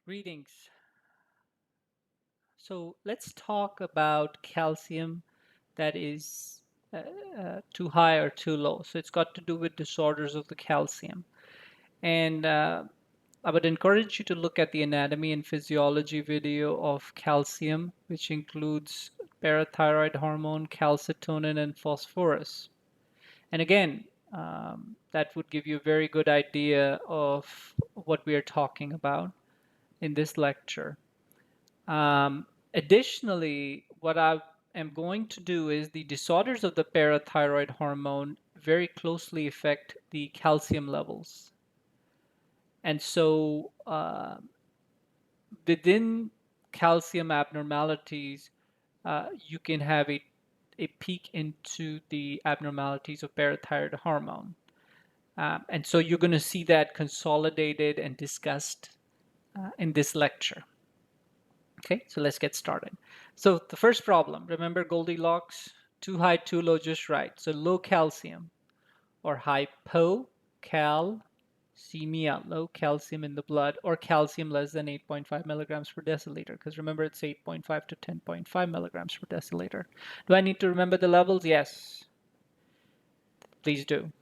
Greetings. So let's talk about calcium that is too high or too low. So it's got to do with disorders of the calcium. And I would encourage you to look at the anatomy and physiology video of calcium, which includes parathyroid hormone, calcitonin, and phosphorus. And again, that would give you a very good idea of what we are talking about in this lecture. Um, Additionally, what I am going to do is the disorders of the parathyroid hormone very closely affect the calcium levels. And so within calcium abnormalities, you can have a peek into the abnormalities of parathyroid hormone. And so you're going to see that consolidated and discussed in this lecture. Okay, so let's get started. So the first problem, remember Goldilocks, too high, too low, just right. So low calcium or hypocalcemia, low calcium in the blood, or calcium less than 8.5 milligrams per deciliter, because remember it's 8.5 to 10.5 milligrams per deciliter. Do I need to remember the levels? Yes, please do.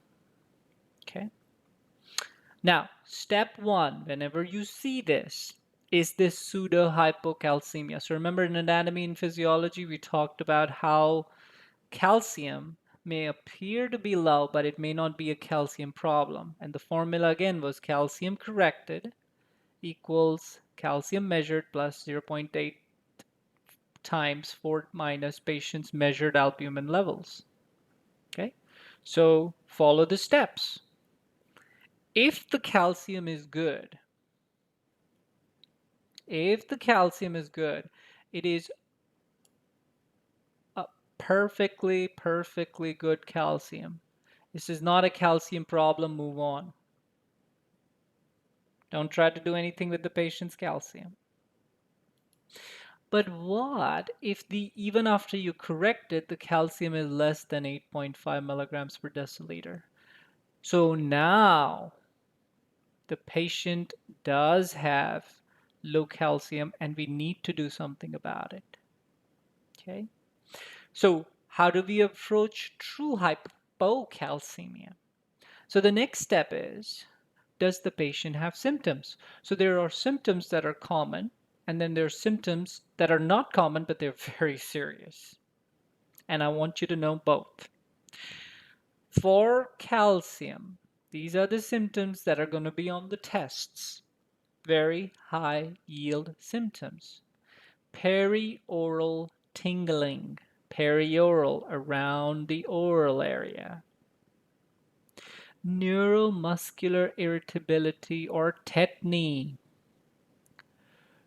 Okay. Now, step one, whenever you see this, is this pseudo hypocalcemia. So remember in anatomy and physiology, we talked about how calcium may appear to be low, but it may not be a calcium problem. And the formula again was calcium corrected equals calcium measured plus 0.8 times 4 minus patient's measured albumin levels. Okay, so follow the steps. If the calcium is good, if the calcium is good, it is a perfectly good calcium. This is not a calcium problem, move on. Don't try to do anything with the patient's calcium. But what if even after you correct it, the calcium is less than 8.5 milligrams per deciliter? So now the patient does have low calcium and we need to do something about it. Okay. So how do we approach true hypocalcemia? So the next step is, does the patient have symptoms? So there are symptoms that are common, and then there are symptoms that are not common, but they're very serious. And I want you to know both. For calcium, these are the symptoms that are going to be on the tests. Very high yield symptoms. Perioral tingling, perioral around the oral area. Neuromuscular irritability or tetany.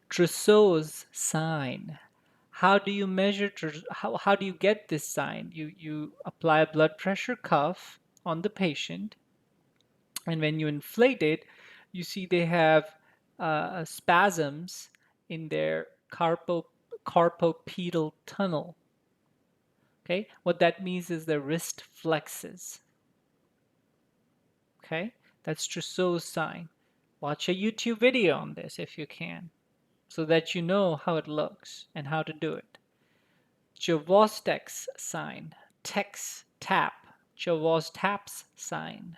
Trousseau's sign. How do you measure, how do you get this sign? You apply a blood pressure cuff on the patient, and when you inflate it, you see they have spasms in their carpopedal tunnel. Okay, what that means is the wrist flexes. Okay, that's Trousseau's sign. Watch a YouTube video on this if you can, so that you know how it looks and how to do it. Chvostek's sign, text tap, Chvostek's sign.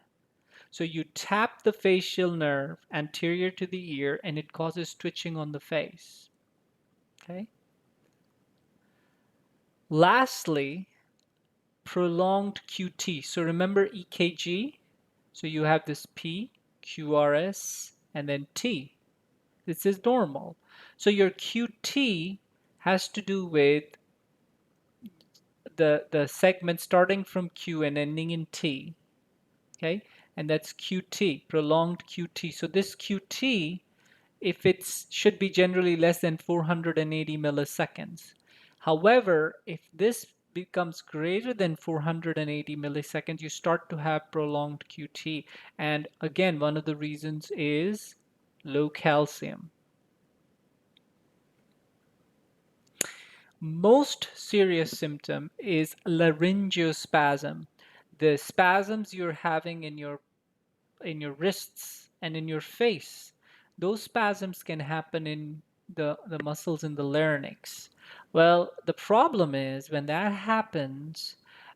So you tap the facial nerve anterior to the ear and it causes twitching on the face. Okay. Lastly, prolonged QT. So remember EKG? So you have this P, QRS, and then T. This is normal. So your QT has to do with the segment starting from Q and ending in T. Okay, and that's QT, prolonged QT. So this QT, if it's should be generally less than 480 milliseconds. However, if this becomes greater than 480 milliseconds, you start to have prolonged QT. And again, one of the reasons is low calcium. Most serious symptom is laryngospasm. The spasms you're having in your wrists and in your face, Those spasms can happen in the muscles in the larynx. Well, the problem is when that happens,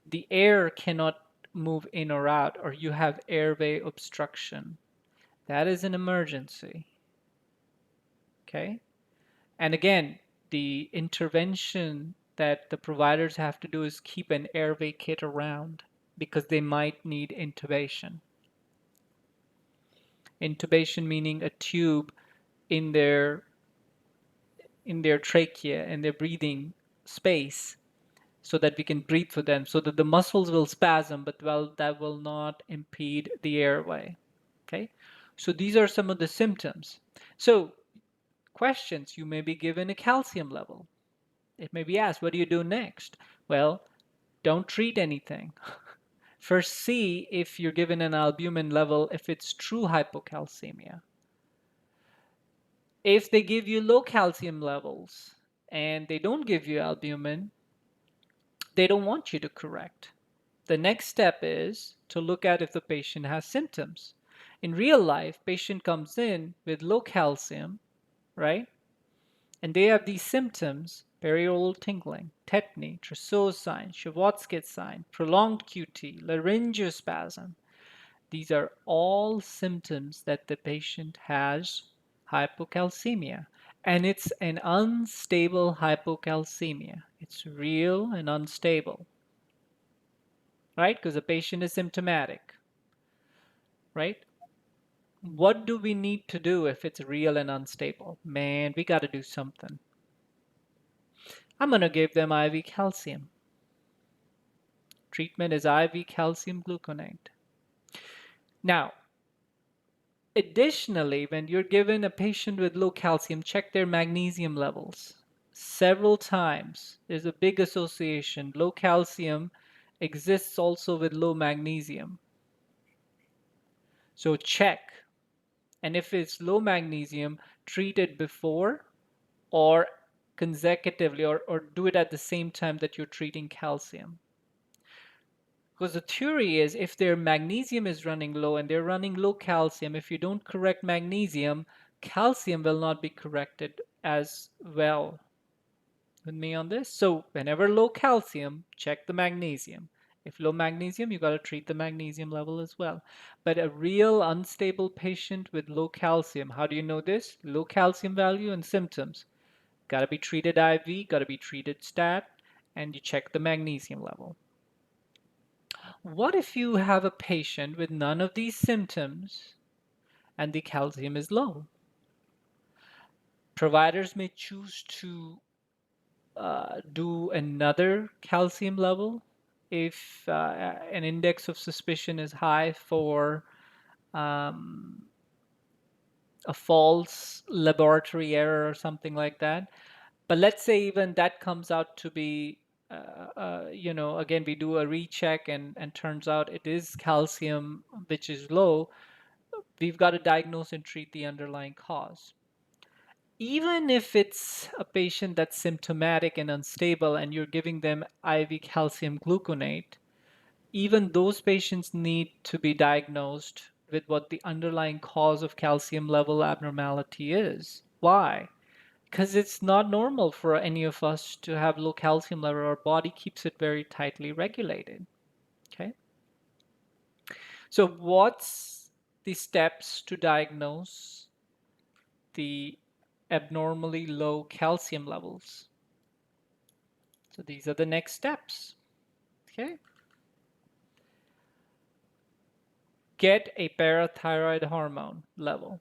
the air cannot move in or out, or you have airway obstruction. That is an emergency. Okay? And again, the intervention that the providers have to do is keep an airway kit around because they might need intubation. Intubation meaning a tube in their trachea and their breathing space so that we can breathe for them so that the muscles will spasm but well that will not impede the airway. Okay, so these are some of the symptoms. So questions: you may be given a calcium level. It may be asked, what do you do next? Well, don't treat anything. First, see if you're given an albumin level, if it's true hypocalcemia. If they give you low calcium levels and they don't give you albumin, they don't want you to correct. The next step is to look at if the patient has symptoms. In real life, patient comes in with low calcium, right? And they have these symptoms: perioral tingling, tetany, Trousseau sign, Chavotsky sign, prolonged QT, laryngospasm. These are all symptoms that the patient has hypocalcemia. And it's an unstable hypocalcemia. It's real and unstable, right? Because the patient is symptomatic, right? What do we need to do if it's real and unstable? Man, we got to do something. I'm going to give them IV calcium. Treatment is IV calcium gluconate. Now, additionally, when you're given a patient with low calcium, check their magnesium levels. Several times, there's a big association. Low calcium exists also with low magnesium. So check. And if it's low magnesium, treat it before or consecutively, or do it at the same time that you're treating calcium. Because the theory is if their magnesium is running low and they're running low calcium, if you don't correct magnesium, calcium will not be corrected as well. With me on this? So whenever low calcium, check the magnesium. If low magnesium, you got to treat the magnesium level as well. But a real unstable patient with low calcium, how do you know this? Low calcium value and symptoms. Got to be treated IV, got to be treated stat, and you check the magnesium level. What if you have a patient with none of these symptoms and the calcium is low? Providers may choose to do another calcium level if an index of suspicion is high for um, a false laboratory error or something like that. But let's say even that comes out to be, again, we do a recheck and turns out it is calcium which is low. We've got to diagnose and treat the underlying cause. Even if it's a patient that's symptomatic and unstable and you're giving them IV calcium gluconate, even those patients need to be diagnosed with what the underlying cause of calcium level abnormality is. Why? Because it's not normal for any of us to have low calcium level. Our body keeps it very tightly regulated. Okay. So what's the steps to diagnose the abnormally low calcium levels? So these are the next steps. Okay. Get a parathyroid hormone level.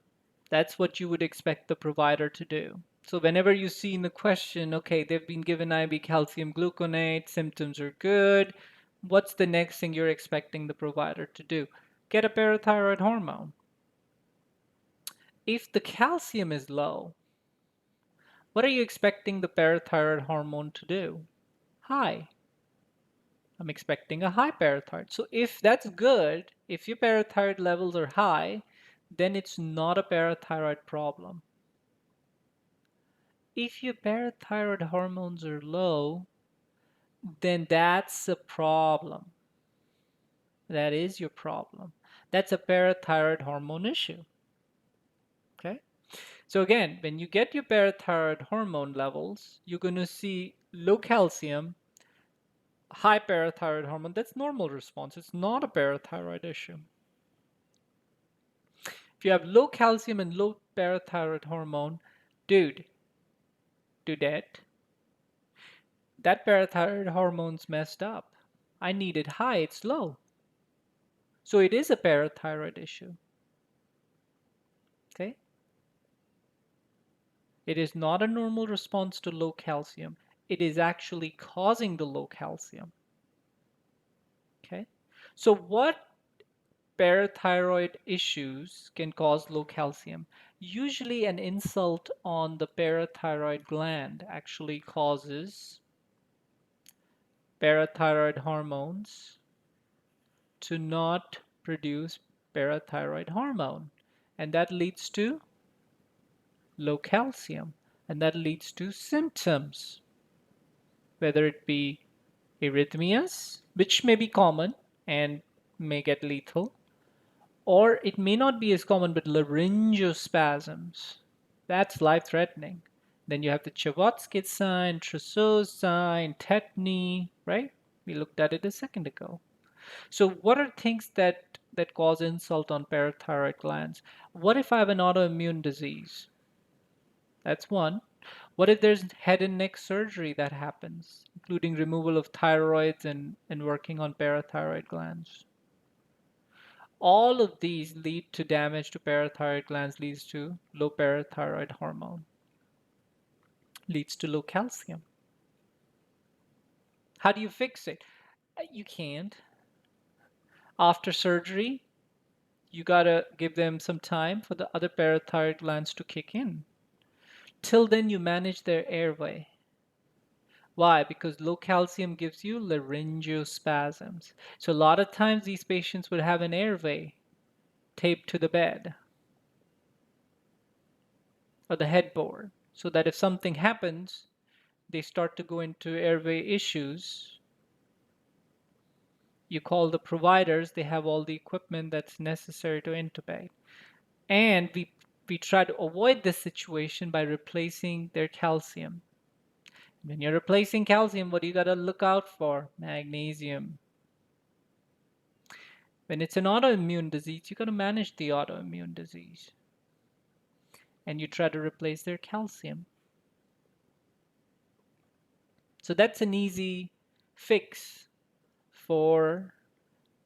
That's what you would expect the provider to do. So whenever you see in the question, okay, they've been given IV calcium gluconate, symptoms are good, what's the next thing you're expecting the provider to do? Get a parathyroid hormone. If the calcium is low, what are you expecting the parathyroid hormone to do? High. I'm expecting a high parathyroid. So if that's good, if your parathyroid levels are high, then it's not a parathyroid problem. If your parathyroid hormones are low, then that's a problem. That is your problem. That's a parathyroid hormone issue. Okay? So again, when you get your parathyroid hormone levels, you're going to see low calcium, high parathyroid hormone. That's normal response. It's not a parathyroid issue. If you have low calcium and low parathyroid hormone, dude, dudette, that parathyroid hormone's messed up. I need it high, it's low. So it is a parathyroid issue. Okay? It is not a normal response to low calcium. It is actually causing the low calcium. Okay? So what parathyroid issues can cause low calcium? Usually an insult on the parathyroid gland actually causes parathyroid hormones to not produce parathyroid hormone. And that leads to low calcium. And that leads to symptoms, whether it be arrhythmias, which may be common and may get lethal, or it may not be as common, but laryngospasms. That's life-threatening. Then you have the Chavotsky sign, Trousseau's sign, tetany, right? We looked at it a second ago. So what are things that cause insult on parathyroid glands? What if I have an autoimmune disease? That's one. What if there's head and neck surgery that happens, including removal of thyroids and working on parathyroid glands? All of these lead to damage to parathyroid glands, leads to low parathyroid hormone, leads to low calcium. How do you fix it? You can't. After surgery, you gotta give them some time for the other parathyroid glands to kick in. Till then, you manage their airway. Why? Because low calcium gives you laryngospasms. So a lot of times these patients would have an airway taped to the bed or the headboard, so that if something happens, they start to go into airway issues. You call the providers, they have all the equipment that's necessary to intubate. And we try to avoid this situation by replacing their calcium. When you're replacing calcium, what do you got to look out for? Magnesium. When it's an autoimmune disease, you got to manage the autoimmune disease. And you try to replace their calcium. So that's an easy fix for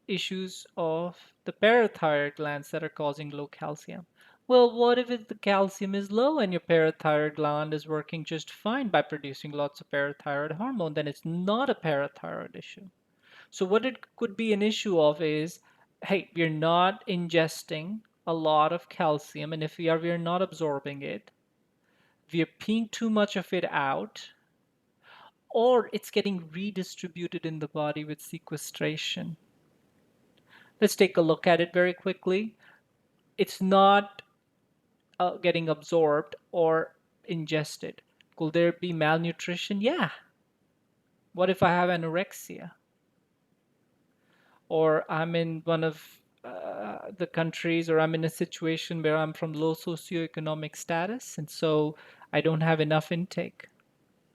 issues of the parathyroid glands that are causing low calcium. Well, what if the calcium is low and your parathyroid gland is working just fine by producing lots of parathyroid hormone? Then it's not a parathyroid issue. So what it could be an issue of is, hey, we're not ingesting a lot of calcium, and if we're not absorbing it, we're peeing too much of it out, or it's getting redistributed in the body with sequestration. Let's take a look at it very quickly. It's not getting absorbed or ingested. Could there be malnutrition? Yeah. What if I have anorexia? Or I'm in one of the countries, or I'm in a situation where I'm from low socioeconomic status, and so I don't have enough intake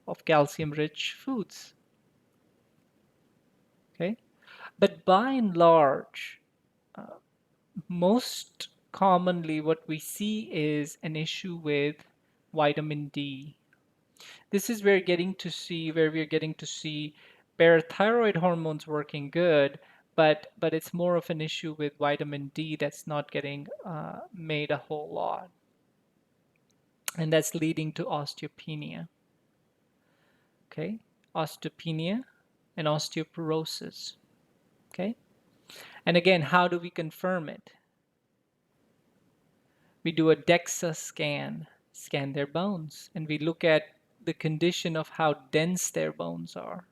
of calcium-rich foods. Okay? But by and large, most commonly what we see is an issue with vitamin D. This is where we're getting to see parathyroid hormones working good, but it's more of an issue with vitamin D that's not getting made a whole lot, and that's leading to osteopenia. Okay, osteopenia and osteoporosis. Okay, and again, how do we confirm it? We do a DEXA scan their bones, and we look at the condition of how dense their bones are.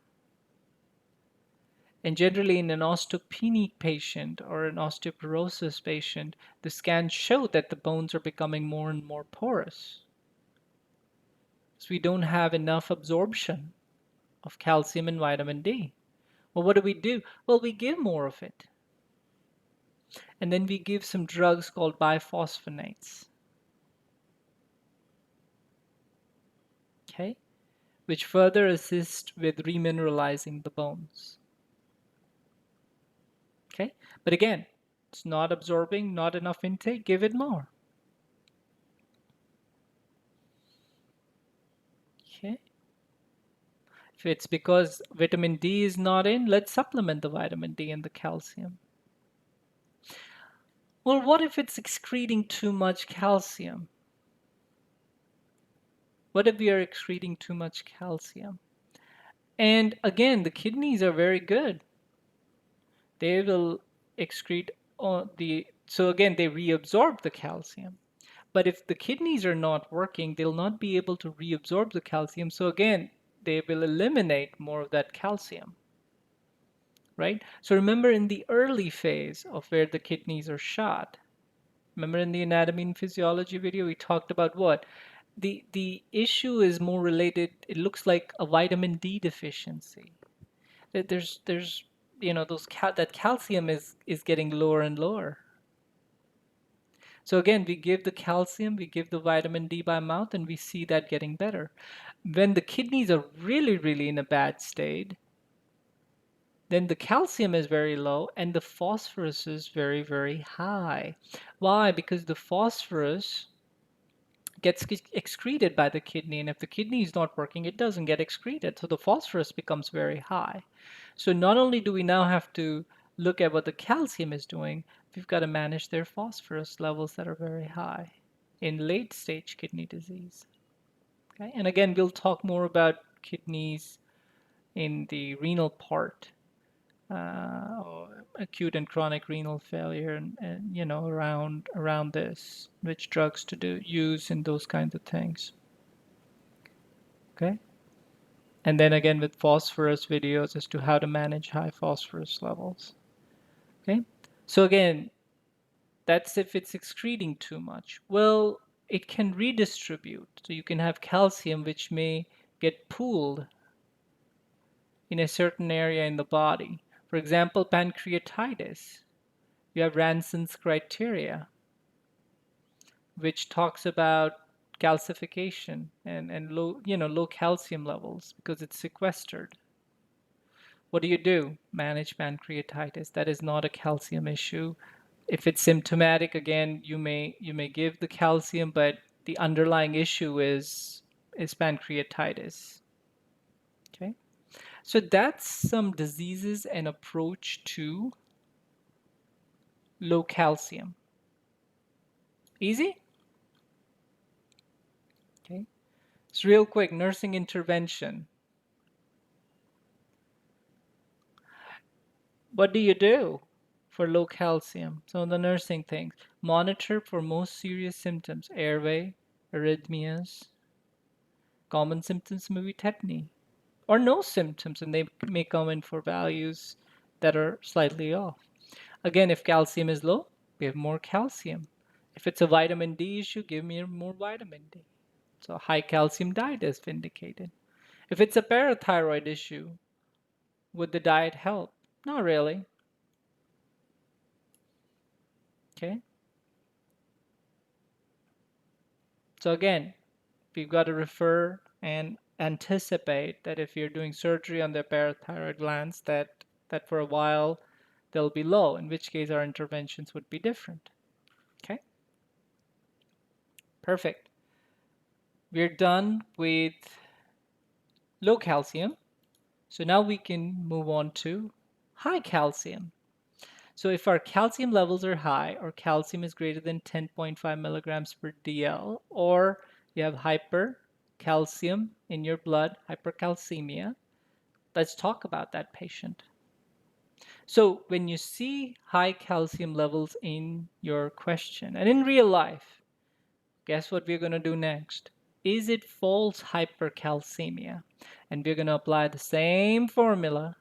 And generally, in an osteopenic patient or an osteoporosis patient, the scans show that the bones are becoming more and more porous. So we don't have enough absorption of calcium and vitamin D. Well, what do? Well, we give more of it. And then we give some drugs called biphosphonates. okay, which further assist with remineralizing the bones. Okay, but again, it's not absorbing, not enough intake, give it more. Okay, if it's because vitamin D is not in, let's supplement the vitamin D and the calcium. Well, what if it's excreting too much calcium? What if we are excreting too much calcium? And again, the kidneys are very good. They will excrete so again, they reabsorb the calcium. But if the kidneys are not working, they'll not be able to reabsorb the calcium. So again, they will eliminate more of that calcium, right? So remember in the early phase of where the kidneys are shot, remember in the anatomy and physiology video, we talked about what? The issue is more related, it looks like a vitamin D deficiency. There's that calcium is getting lower and lower. So again, we give the calcium, we give the vitamin D by mouth, and we see that getting better. When the kidneys are really, really in a bad state, then the calcium is very low and the phosphorus is very, very high. Why? Because the phosphorus gets excreted by the kidney, and if the kidney is not working, it doesn't get excreted. So the phosphorus becomes very high. So not only do we now have to look at what the calcium is doing, we've got to manage their phosphorus levels that are very high in late stage kidney disease. Okay? And again, we'll talk more about kidneys in the renal part, or acute and chronic renal failure, and around this, which drugs to use and those kinds of things. Okay. And then again with phosphorus videos as to how to manage high phosphorus levels. Okay. So again, that's if it's excreting too much. Well, it can redistribute. So you can have calcium which may get pooled in a certain area in the body. For example, pancreatitis. You have Ranson's criteria, which talks about calcification and low calcium levels because it's sequestered. What do? Manage pancreatitis. That is not a calcium issue. If it's symptomatic, again, you may give the calcium, but the underlying issue is pancreatitis. Okay, so that's some diseases and approach to low calcium. Easy? Okay. So real quick, nursing intervention. What do you do for low calcium? Some of the nursing things. Monitor for most serious symptoms, airway, arrhythmias. Common symptoms may be tetany or no symptoms, and they may come in for values that are slightly off. Again, if calcium is low, give more calcium. If it's a vitamin D issue, give me more vitamin D. So a high calcium diet is vindicated. If it's a parathyroid issue, would the diet help? Not really. Okay. So again, we've got to refer and anticipate that if you're doing surgery on the parathyroid glands, that for a while they'll be low, in which case our interventions would be different. Okay, perfect. We're done with low calcium. So now we can move on to high calcium. So if our calcium levels are high, or calcium is greater than 10.5 milligrams per DL, or you have hypercalcium in your blood, hypercalcemia, let's talk about that patient. So when you see high calcium levels in your question and in real life, guess what we're going to do next? Is it false hypercalcemia? And we're going to apply the same formula.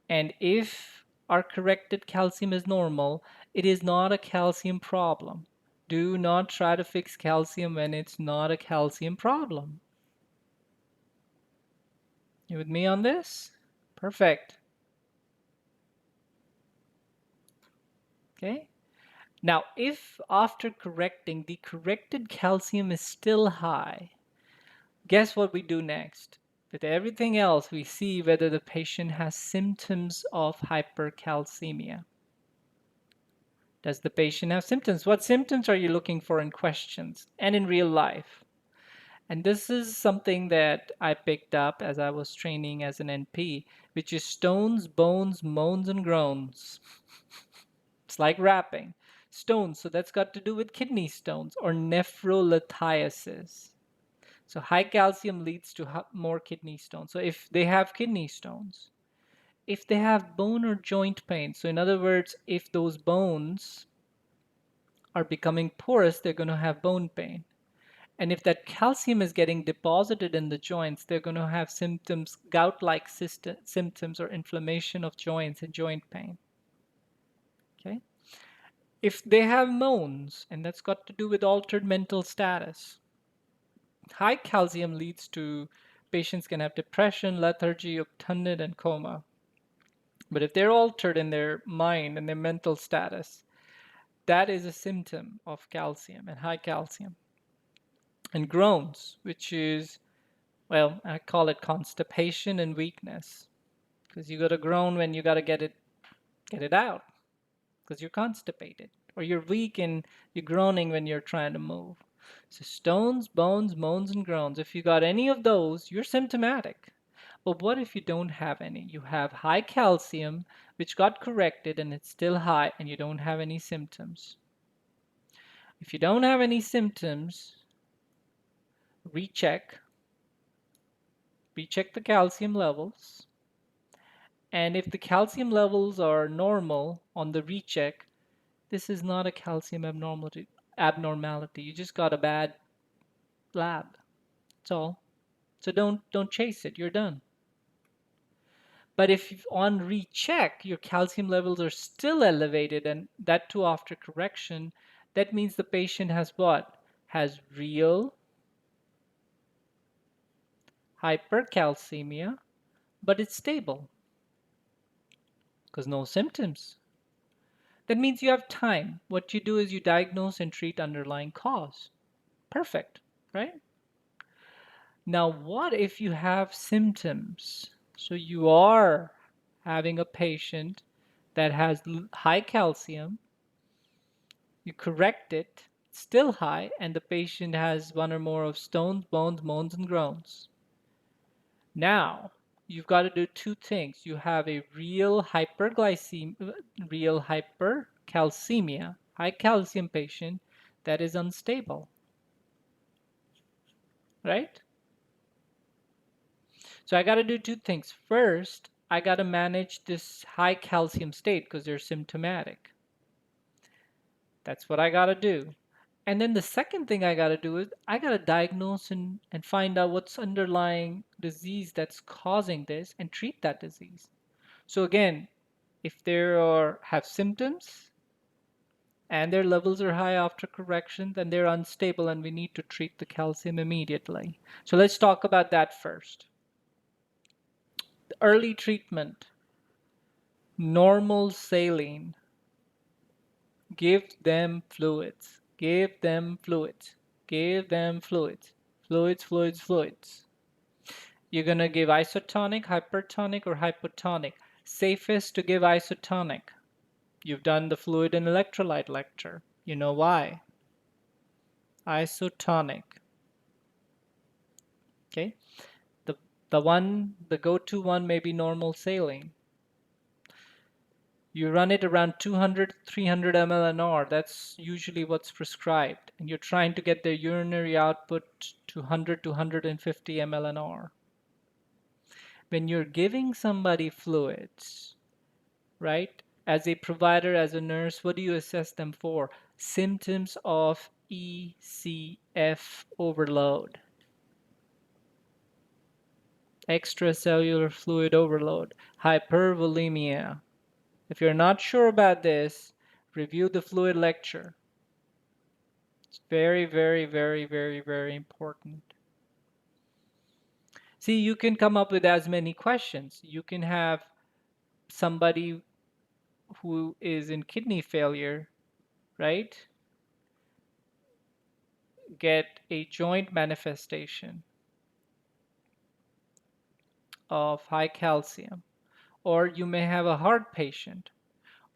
And if our corrected calcium is normal, it is not a calcium problem. Do not try to fix calcium when it's not a calcium problem. You with me on this? Perfect. Okay. Now, if after correcting the corrected calcium is still high, Guess what we do next? With everything else, we see whether the patient has symptoms of hypercalcemia. Does the patient have symptoms? What symptoms are you looking for in questions and in real life? And this is something that I picked up as I was training as an NP, which is stones, bones, moans, and groans. It's like rapping. Stones, so that's got to do with kidney stones or nephrolithiasis. So high calcium leads to more kidney stones. So if they have kidney stones, if they have bone or joint pain, so in other words, if those bones are becoming porous, they're going to have bone pain. And if that calcium is getting deposited in the joints, they're going to have symptoms, gout-like symptoms or inflammation of joints and joint pain. Okay? If they have moans, and that's got to do with altered mental status, high calcium leads to patients can have depression, lethargy, obtunned, and coma. But if they're altered in their mind and their mental status, that is a symptom of calcium and high calcium. And groans, which is, well, I call it constipation and weakness, because you got to groan when you got to get it out, because you're constipated, or you're weak and you're groaning when you're trying to move. So stones, bones, moans, and groans. If you got any of those, you're symptomatic. But what if you don't have any? You have high calcium, which got corrected and it's still high, and you don't have any symptoms. If you don't have any symptoms, recheck. Recheck the calcium levels. And if the calcium levels are normal on the recheck, this is not a calcium abnormality. You just got a bad lab. That's all. So don't chase it. You're done. But if on recheck your calcium levels are still elevated, and that too after correction, that means the patient has what? Has real hypercalcemia, but it's stable because no symptoms. That means you have time. What you do is you diagnose and treat underlying cause. Perfect, right? Now, what if you have symptoms? So you are having a patient that has high calcium, you correct it, it's still high, and the patient has one or more of stones, bones, moans, and groans. Now, you've got to do two things. You have a real real hypercalcemia, high calcium patient that is unstable, right? So I got to do two things. First, I got to manage this high calcium state because they're symptomatic. That's what I got to do. And then the second thing I got to do is I got to diagnose and find out what's underlying disease that's causing this and treat that disease. So again, if have symptoms and their levels are high after correction, then they're unstable and we need to treat the calcium immediately. So let's talk about that first. The early treatment, normal saline. Give them fluids. Give them fluids. Give them fluids. Fluids, fluids, fluids. You're going to give isotonic, hypertonic, or hypotonic. Safest to give isotonic. You've done the fluid and electrolyte lecture. You know why. Isotonic. Okay? The go-to one may be normal saline. You run it around 200, 300 ml an hour. That's usually what's prescribed. And you're trying to get their urinary output to 100 to 150 ml an hour. When you're giving somebody fluids, right? As a provider, as a nurse, what do you assess them for? Symptoms of ECF overload, extracellular fluid overload, hypervolemia. If you're not sure about this, review the fluid lecture. It's very, very, very, very, very important. See, you can come up with as many questions. You can have somebody who is in kidney failure, right? Get a joint manifestation. of high calcium, or you may have a heart patient,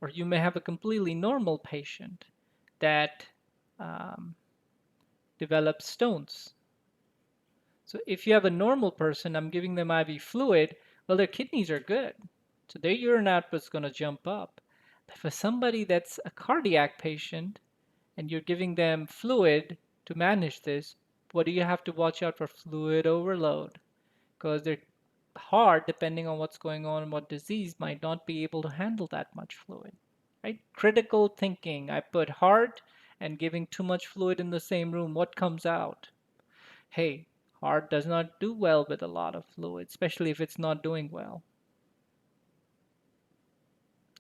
or you may have a completely normal patient that um, develops stones. So if you have a normal person, I'm giving them IV fluid, well, their kidneys are good. So their urine output's going to jump up. But for somebody that's a cardiac patient and you're giving them fluid to manage this, what do you have to watch out for? Fluid overload. Because their heart, depending on what's going on and what disease, might not be able to handle that much fluid. Right? Critical thinking. I put heart and giving too much fluid in the same room. What comes out? Hey, heart does not do well with a lot of fluid, especially if it's not doing well.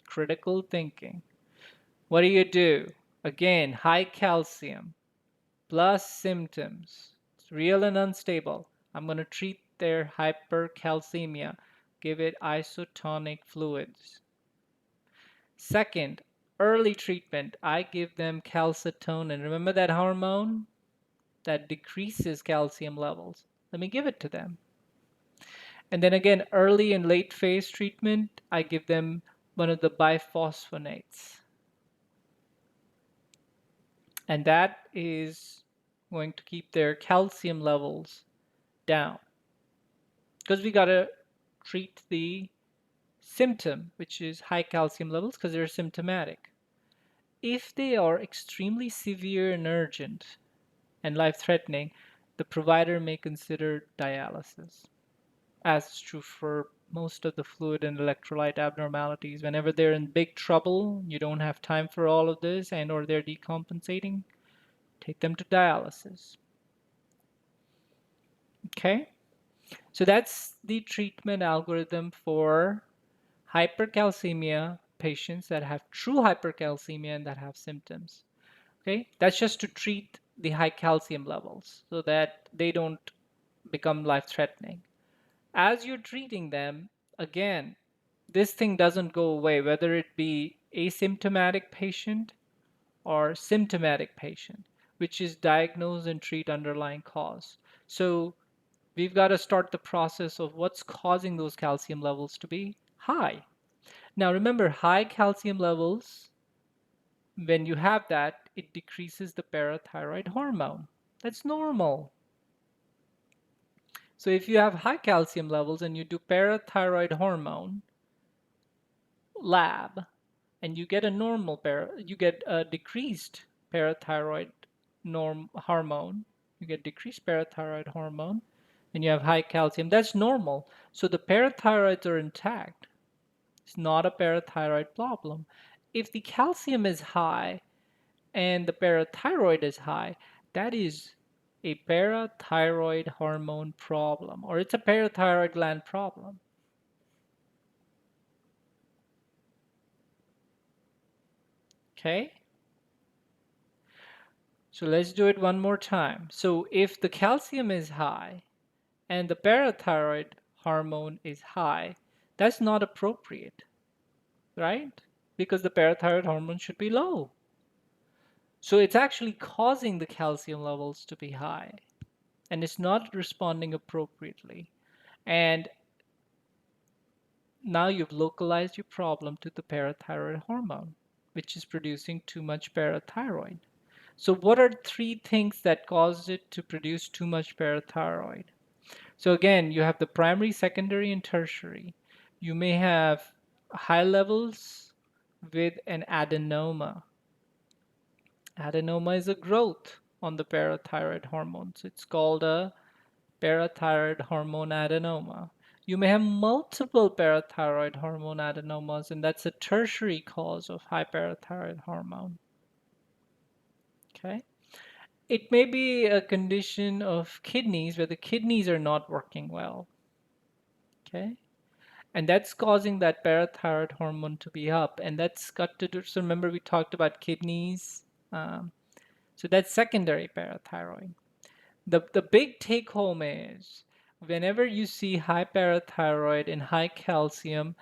Critical thinking. What do? Again, high calcium plus symptoms. It's real and unstable. I'm going to treat their hypercalcemia. Give it isotonic fluids. Second, early treatment. I give them calcitonin. Remember that hormone that decreases calcium levels? Let me give it to them. And then again, early and late phase treatment, I give them one of the biphosphonates. And that is going to keep their calcium levels down. Because we got to treat the symptom, which is high calcium levels, because they're symptomatic. If they are extremely severe and urgent and life-threatening, the provider may consider dialysis, as is true for most of the fluid and electrolyte abnormalities. Whenever they're in big trouble, you don't have time for all of this, and or they're decompensating, take them to dialysis. Okay, so that's the treatment algorithm for hypercalcemia patients that have true hypercalcemia and that have symptoms. Okay, that's just to treat the high calcium levels so that they don't become life-threatening. As you're treating them, again, this thing doesn't go away, whether it be asymptomatic patient or symptomatic patient, which is diagnose and treat underlying cause. So we've got to start the process of what's causing those calcium levels to be high. Now remember, high calcium levels, when you have that, it decreases the parathyroid hormone. That's normal. So if you have high calcium levels and you do parathyroid hormone lab and you get a you get a decreased parathyroid norm hormone, you get decreased parathyroid hormone and you have high calcium, that's normal. So the parathyroids are intact. It's not a parathyroid problem. If the calcium is high and the parathyroid is high, that is a parathyroid hormone problem, or it's a parathyroid gland problem. Okay? So let's do it one more time. So if the calcium is high and the parathyroid hormone is high, that's not appropriate, right? Because the parathyroid hormone should be low. So it's actually causing the calcium levels to be high, and it's not responding appropriately. And now you've localized your problem to the parathyroid hormone, which is producing too much parathyroid. So what are three things that cause it to produce too much parathyroid? So again, you have the primary, secondary, and tertiary. You may have high levels with an adenoma. Adenoma is a growth on the parathyroid hormone. So it's called a parathyroid hormone adenoma. You may have multiple parathyroid hormone adenomas, and that's a tertiary cause of high parathyroid hormone. Okay. It may be a condition of kidneys where the kidneys are not working well. Okay. And that's causing that parathyroid hormone to be up. And that's got to do, so remember we talked about kidneys. So that's secondary parathyroid. The big take home is whenever you see high parathyroid and high calcium,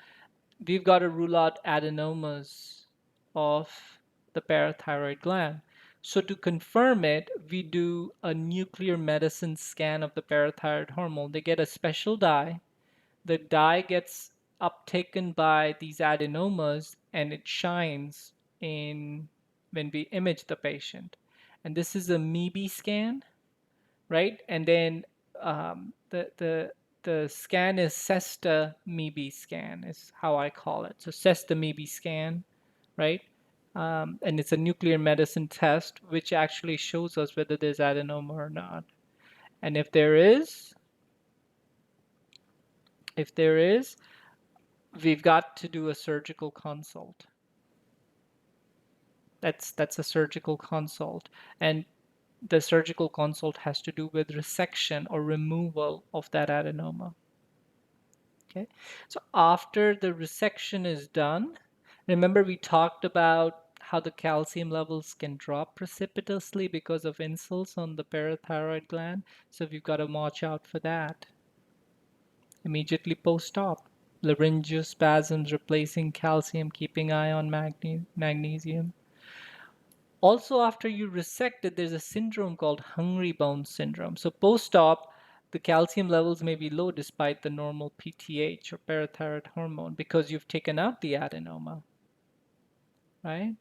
we've got to rule out adenomas of the parathyroid gland. So to confirm it, we do a nuclear medicine scan of the parathyroid hormone. They get a special dye the dye gets uptaken by these adenomas and it shines in when we image the patient. And this is a MEB scan, right? And then the scan is SESTA MEB scan is how I call it. So SESTA MEB scan, right? And it's a nuclear medicine test which actually shows us whether there's adenoma or not. And if there is, we've got to do a surgical consult. That's a surgical consult. And the surgical consult has to do with resection or removal of that adenoma. Okay, so after the resection is done, remember we talked about how the calcium levels can drop precipitously because of insults on the parathyroid gland. So we've got to watch out for that. Immediately post-op, laryngospasms replacing calcium, keeping eye on magnesium. Also, after you resect it, there's a syndrome called hungry bone syndrome. So post-op, the calcium levels may be low despite the normal PTH or parathyroid hormone because you've taken out the adenoma, right?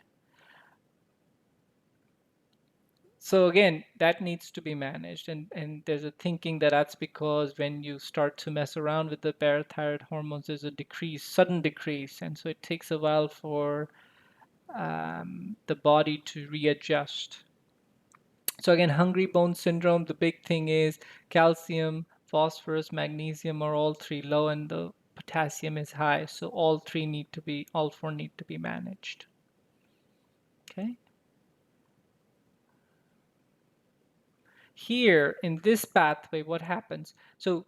So again, that needs to be managed. And there's a thinking that that's because when you start to mess around with the parathyroid hormones, there's a decrease, sudden decrease. And so it takes a while for the body to readjust. So again, hungry bone syndrome, the big thing is calcium, phosphorus, magnesium are all three low and the potassium is high. So all four need to be managed. Okay. Here in this pathway, what happens? So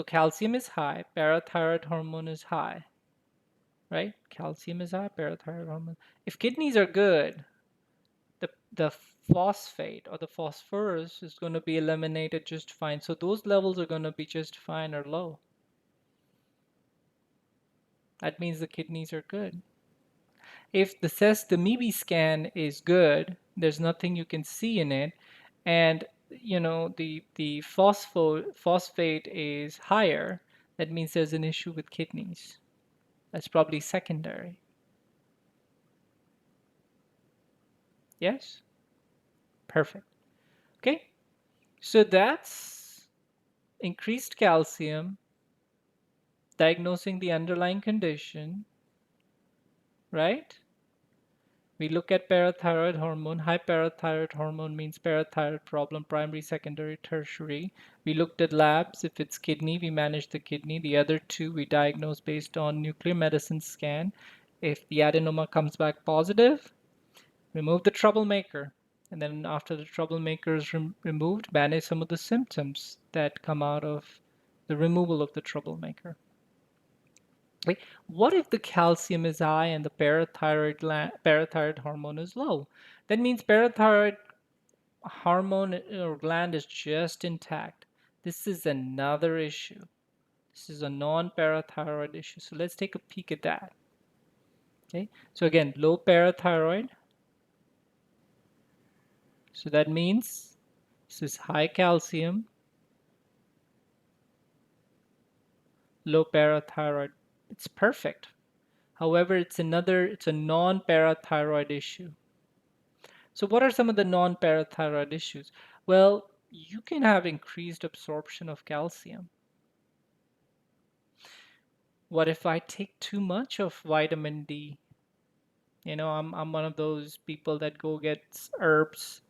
calcium is high, parathyroid hormone is high, right? Calcium is high, parathyroid hormone. If kidneys are good, the phosphate or the phosphorus is going to be eliminated just fine. So those levels are going to be just fine or low. That means the kidneys are good. If the MEB scan is good, there's nothing you can see in it, and the phosphate is higher, that means there's an issue with kidneys. That's probably secondary. Yes? Perfect. Okay, so that's increased calcium, diagnosing the underlying condition, right? We look at parathyroid hormone. Hyperthyroid hormone means parathyroid problem, primary, secondary, tertiary. We looked at labs. If it's kidney, we manage the kidney. The other two we diagnose based on nuclear medicine scan. If the adenoma comes back positive, remove the troublemaker. And then after the troublemaker is removed, manage some of the symptoms that come out of the removal of the troublemaker. Like, what if the calcium is high and the parathyroid hormone is low? That means parathyroid hormone or gland is just intact. This is another issue. This is a non-parathyroid issue. So let's take a peek at that. Okay. So again, low parathyroid. So that means this is high calcium, low parathyroid. It's perfect. However, it's a non-parathyroid issue. So what are some of the non-parathyroid issues? Well, you can have increased absorption of calcium. What if I take too much of vitamin D? I'm one of those people that go get herbs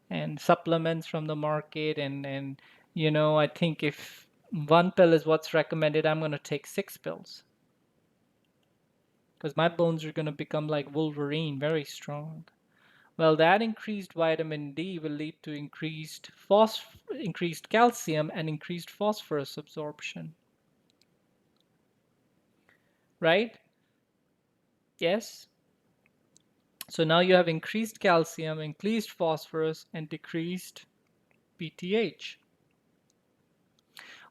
and supplements from the market and I think if one pill is what's recommended, I'm going to take 6 pills because my bones are going to become like Wolverine, very strong. Well, that increased vitamin D will lead to increased calcium and increased phosphorus absorption, right? Yes. So now you have increased calcium, increased phosphorus, and decreased PTH.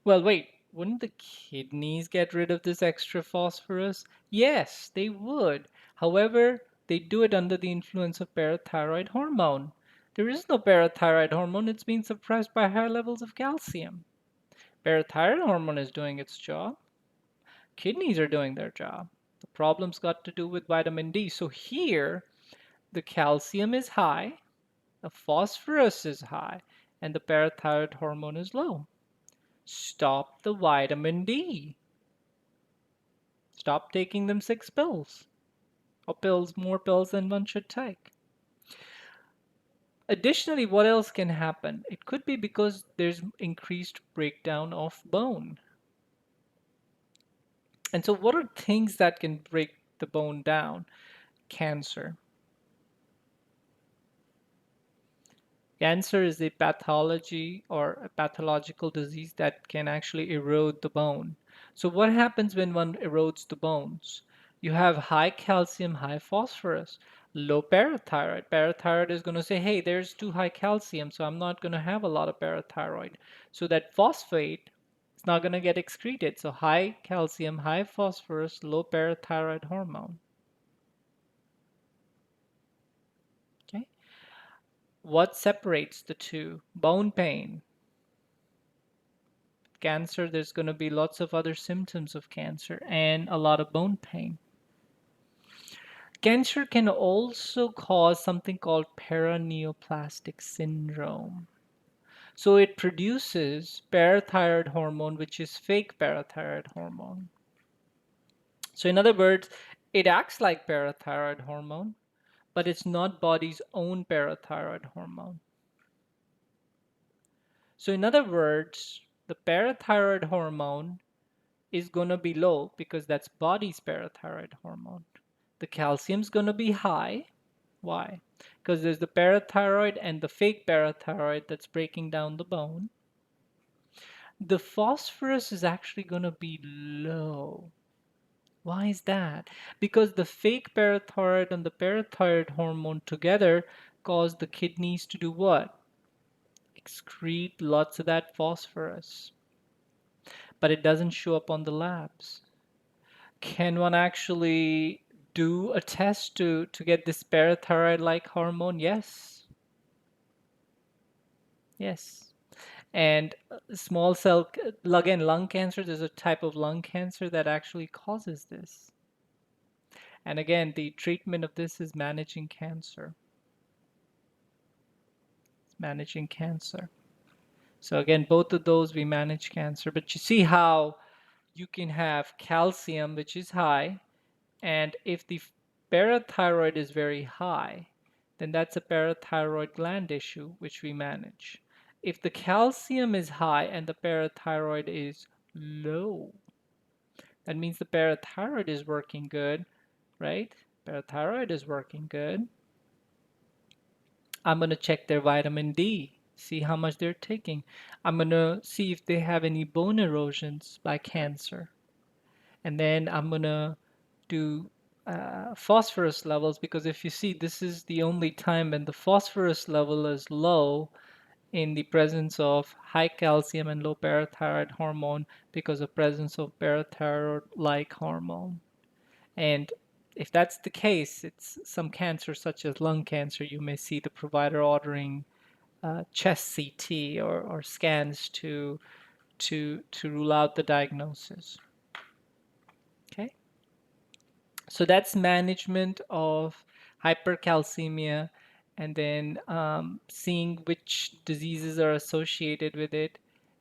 Well, wait, wouldn't the kidneys get rid of this extra phosphorus? Yes, they would. However, they do it under the influence of parathyroid hormone. There is no parathyroid hormone, it's being suppressed by higher levels of calcium. Parathyroid hormone is doing its job. kidneys are doing their job. The problem's got to do with vitamin D. So here, the calcium is high, the phosphorus is high, and the parathyroid hormone is low. Stop the vitamin D. Stop taking them 6 pills, or more pills than one should take. Additionally, what else can happen? It could be because there's increased breakdown of bone. And so what are things that can break the bone down? Cancer. Cancer is a pathology or a pathological disease that can actually erode the bone. So what happens when one erodes the bones? You have high calcium, high phosphorus, low parathyroid. Parathyroid is going to say, hey, there's too high calcium, so I'm not going to have a lot of parathyroid. So that phosphate is not going to get excreted. So high calcium, high phosphorus, low parathyroid hormone. Okay. What separates the two? Bone pain. Cancer, there's going to be lots of other symptoms of cancer and a lot of bone pain. Cancer can also cause something called Perineoplastic Syndrome. So it produces parathyroid hormone, which is fake parathyroid hormone. So in other words, it acts like parathyroid hormone, but it's not body's own parathyroid hormone. So in other words, the parathyroid hormone is going to be low because that's body's parathyroid hormone. The calcium's going to be high. Why? Because there's the parathyroid and the fake parathyroid that's breaking down the bone. The phosphorus is actually going to be low. Why is that? Because the fake parathyroid and the parathyroid hormone together cause the kidneys to do what? Excrete lots of that phosphorus. But it doesn't show up on the labs. Can one actually do a test to get this parathyroid-like hormone? Yes. Yes. And small cell, again, lung cancer, there's a type of lung cancer that actually causes this. And again, the treatment of this is managing cancer. Managing cancer. So again, both of those we manage cancer. But you see how you can have calcium, which is high, and if the parathyroid is very high, then that's a parathyroid gland issue, which we manage. If the calcium is high and the parathyroid is low, that means the parathyroid is working good, right? Parathyroid is working good. I'm going to check their vitamin D, see how much they're taking. I'm going to see if they have any bone erosions by cancer. And then I'm going to do phosphorus levels, because if you see, this is the only time when the phosphorus level is low in the presence of high calcium and low parathyroid hormone because of presence of parathyroid-like hormone. And if that's the case, it's some cancer such as lung cancer, you may see the provider ordering chest CT or scans to rule out the diagnosis. Okay. So that's management of hypercalcemia, and then seeing which diseases are associated with it,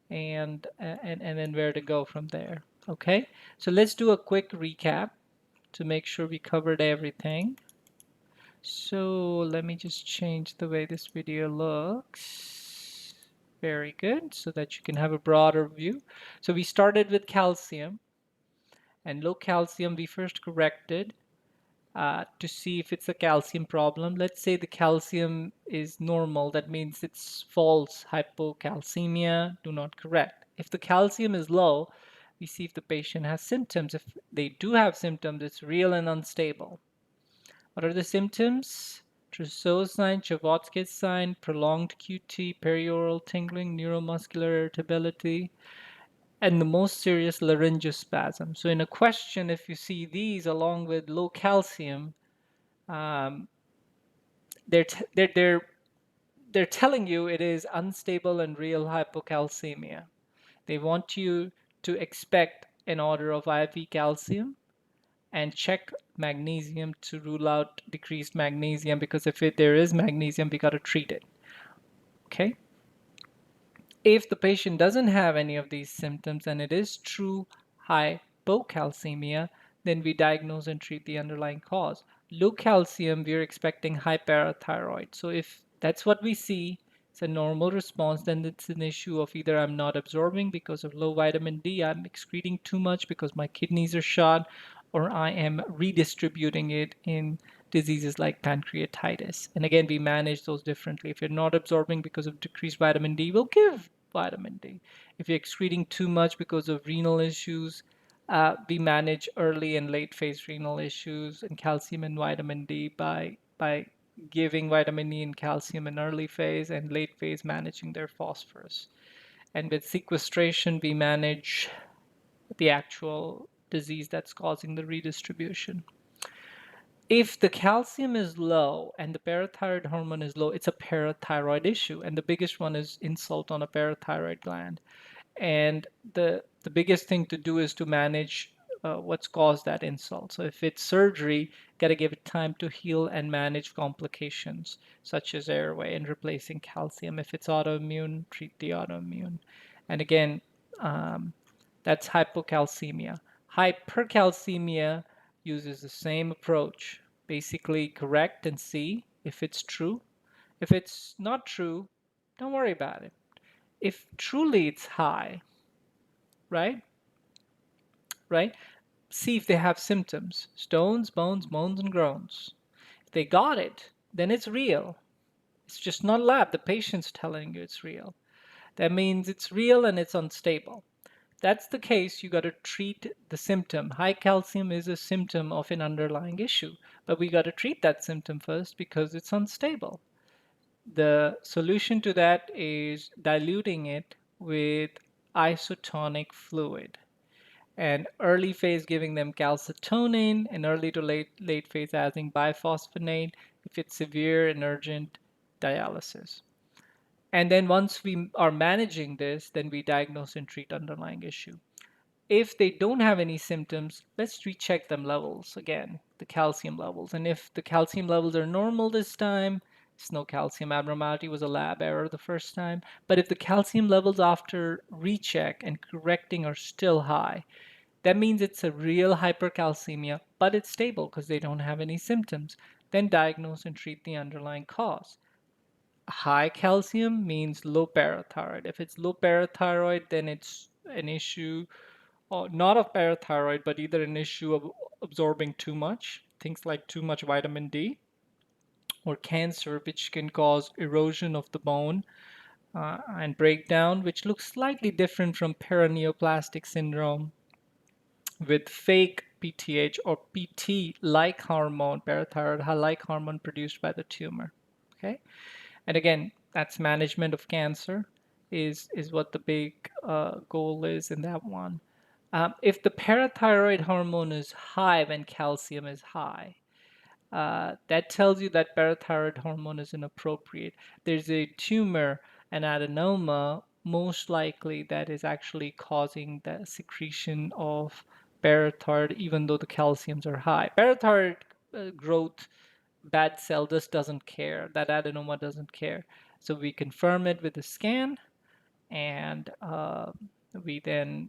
and then where to go from there. Okay, so let's do a quick recap to make sure we covered everything. So let me just change the way this video looks. Very good, so that you can have a broader view. So we started with calcium, and low calcium we first corrected to see if it's a calcium problem. Let's say the calcium is normal, that means it's false hypocalcemia, do not correct. If the calcium is low, we see if the patient has symptoms. If they do have symptoms, it's real and unstable. What are the symptoms? Trousseau sign, Chavotsky's sign, prolonged QT, perioral tingling, neuromuscular irritability, and the most serious laryngospasm. So in a question, if you see these along with low calcium, um, they're telling you it is unstable and real hypocalcemia. They want you to expect an order of IV calcium and check magnesium to rule out decreased magnesium, because if there is magnesium, we got to treat it. Okay. If the patient doesn't have any of these symptoms and it is true hypocalcemia, then we diagnose and treat the underlying cause. Low calcium, we're expecting hyperthyroid. So if that's what we see, it's a normal response, then it's an issue of either I'm not absorbing because of low vitamin D, I'm excreting too much because my kidneys are shot, or I am redistributing it in diseases like pancreatitis. And again, we manage those differently. If you're not absorbing because of decreased vitamin D, we'll give vitamin D. If you're excreting too much because of renal issues, we manage early and late phase renal issues and calcium and vitamin D by giving vitamin E and calcium in early phase, and late phase managing their phosphorus. And with sequestration, we manage the actual disease that's causing the redistribution. If the calcium is low and the parathyroid hormone is low, it's a parathyroid issue. And the biggest one is insult on a parathyroid gland. And the biggest thing to do is to manage what's caused that insult. So if it's surgery, got to give it time to heal and manage complications such as airway and replacing calcium. If it's autoimmune, treat the autoimmune. And again, um, that's hypocalcemia. Hypercalcemia uses the same approach. Basically, correct and see if it's true. If it's not true, don't worry about it. If truly it's high, right? Right? See if they have symptoms: stones, bones, moans, and groans. If they got it, then it's real. It's just not lab. The patient's telling you it's real. That means it's real and it's unstable. If that's the case, you got to treat the symptom. High calcium is a symptom of an underlying issue, but we got to treat that symptom first because it's unstable. The solution to that is diluting it with isotonic fluid, and early phase giving them calcitonin, and early to late phase adding biphosphonate if it's severe and urgent, dialysis. And then once we are managing this, then we diagnose and treat underlying issue. If they don't have any symptoms, let's recheck them levels again, the calcium levels. And if the calcium levels are normal this time, it's no calcium abnormality, was a lab error the first time. But if the calcium levels after recheck and correcting are still high, that means it's a real hypercalcemia, but it's stable because they don't have any symptoms. Then diagnose and treat the underlying cause. High calcium means low parathyroid. If it's low parathyroid, then it's an issue, not of parathyroid, but either an issue of absorbing too much, things like too much vitamin D, or cancer, which can cause erosion of the bone and breakdown, which looks slightly different from perineoplastic syndrome with fake PTH or PT-like hormone, parathyroid-like hormone produced by the tumor. Okay, and again, that's management of cancer is what the big goal is in that one. If the parathyroid hormone is high when calcium is high, that tells you that parathyroid hormone is inappropriate. There's a tumor, an adenoma, most likely that is actually causing the secretion of parathyroid, even though the calciums are high. Parathyroid growth, bad cell just doesn't care. That adenoma doesn't care. So we confirm it with a scan, and we then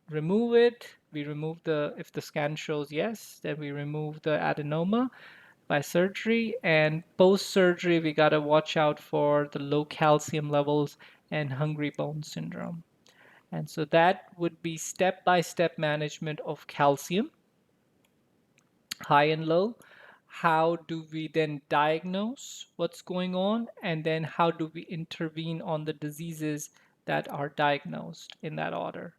remove it. We remove if the scan shows yes, then we remove the adenoma by surgery. And post surgery, we got to watch out for the low calcium levels and hungry bone syndrome. And so that would be step by step management of calcium, high and low. How do we then diagnose what's going on? And then how do we intervene on the diseases that are diagnosed in that order?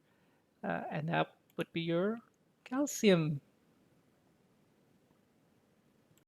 And that would be your calcium